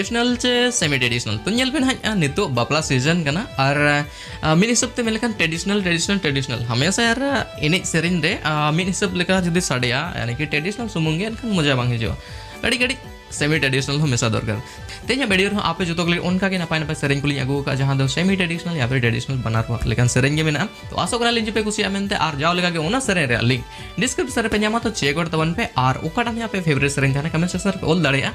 traditional चे semi traditional तो nail पे ना नितो बापला सीजन कना और मिन हिसाब ते मेलकान ट्रेडिशनल हमेशा यार एने सेरिन रे मिन हिसाब लेका जदी साडिया यानी कि ट्रेडिशनल सुमुंगे एनखान मजा बांग हिजो गड़ी गड़ी सेमी ट्रेडिशनल हमेशा दरकार तेज वीडियो आप जो उनका नपाय नपाय सेरें को अगू का जहाँ दो सेमी ट्रेडिशनल या फिर ट्रेडिशनल बना लेकिन सेरें के मेना तो आशा करा लिंक पे कुसिया मेनते और जाओ लगा के उना सेरें रे लिंक डिस्क्रिप्शन पे ᱧᱟᱢᱟ तो चेक कर तबन पे और ओकाटा में पे फेवरेट सेरें थाने कमेंट सेक्शन पे ऑल दड़िया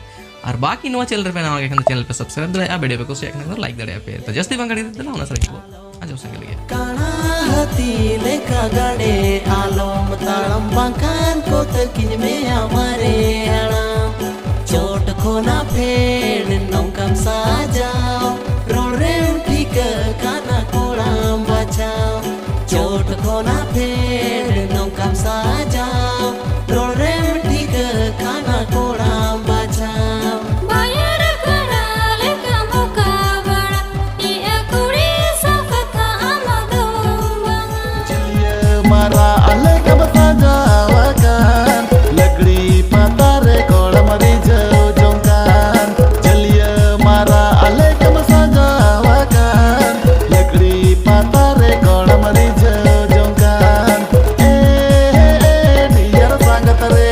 और बाकी नवा चैनल पे ना के चैनल पे सब्सक्राइब दड़िया वीडियो पे कुसिया के लाइक दड़िया पे तो जस्ती बंगड़ी देला उना सेरें को आजो से लिए काना हती लेका गाड़े आलम तालम बंकान को तकिन में हमारे आलम चोट खोना फेर नौकम साजाओ रोरे ठीक काना कोड़ाम बचाओ चोट खोना फेर नौकम साजाओ रोरे ठीक काना कोड़ाम बचाओ बायर कराले कामो कावड़ा ये कुड़ी सफका आमदुंबा चलिए मारा अले कब साजावाkan लकड़ी पतारे कोड़म रिजो जोंकान चलिए मारा अले कब साजावाkan लकड़ी पतारे कोड़म रिजो जोंकान डियर संगत रे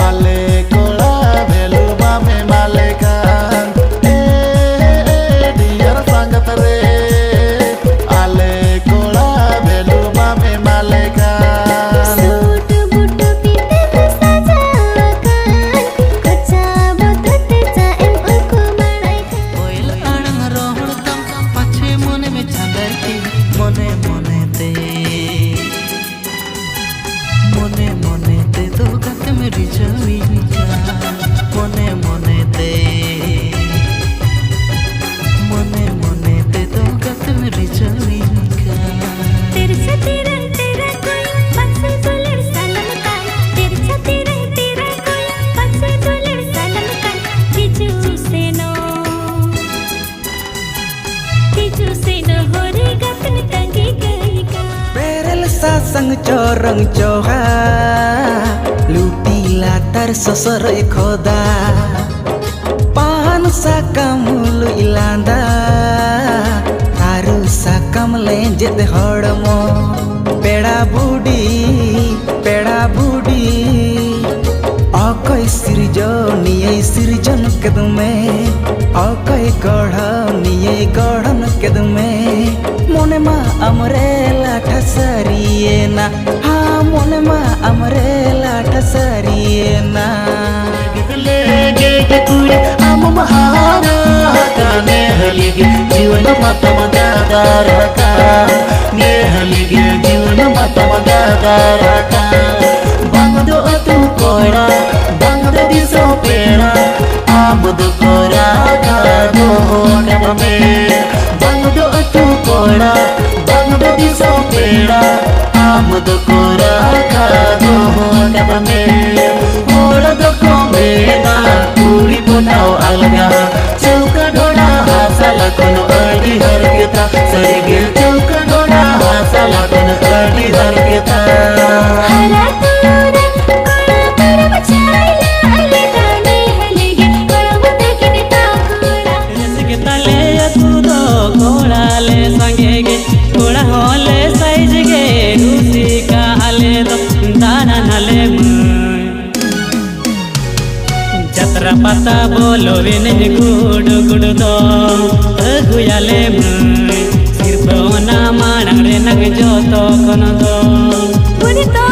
अले कोड़ा भेलु बामे मालेकान डियर संगत रे अले कोड़ा भेलु बामे मालेकान सूट बूट पीते सजावाkan कच्चा बतते चाएम उनको बड़ाई कोयल आड़ंग रोहड़ तम पाछे मोने में छांदती मोने मोने ते तो गत मेरी छवि मोने ते तो गत मेरी छवि तेरे साथी रंग तेरा कोई पछे दुलर सनम का तेरे साथी रंग तेरा कोई पछे दुलर सनम का तीजू से न हो रे गतन तंगी गई का बेरल सासंग चोरंग चोहा लूटी लातर ससर खोदा पान साकम लु इलांदा तारु साकम लेंजेद हड़मो पेड़ा बुडी अकय सिरजन केदमे अकय गढ़न केदमे मोने मा अमरे लाठा सरिएना हाँ मोने मा अमरे लाठा सरिएना लेगे के कुड़े हम महारा काने हलिगे जीवन मतम दादार का ने हलिगे जीवन मतम दादार का बंगदो तू कोड़ा बंगदो दिसो पेड़ा आबद कोरा का दो नम में बंगदो तू कोड़ा बंगदो दिसो पेड़ा आबद कोरा का दो नम में ओड़ा दो को मेना पूरी पुनाव अलगा चौका ढोड़ा हासाला कोनो अड़ी हर केता सरिगे चौका ढोड़ा हासाला कोनो अड़ी हर केता हरा तोरा कोड़ा पर बचाइला अले दाने हलेगे कोड़ा मते किने ताकोड़ा के तले कूदो कोड़ा ले संगेगे कोड़ा होले साइज गे रूसी का हले दो दाना हले जत्रा पता बोलो विन गुड़ दो अगुयाले सिर्फ ना मानंग रे नग जो तो कोन दो बुनी तो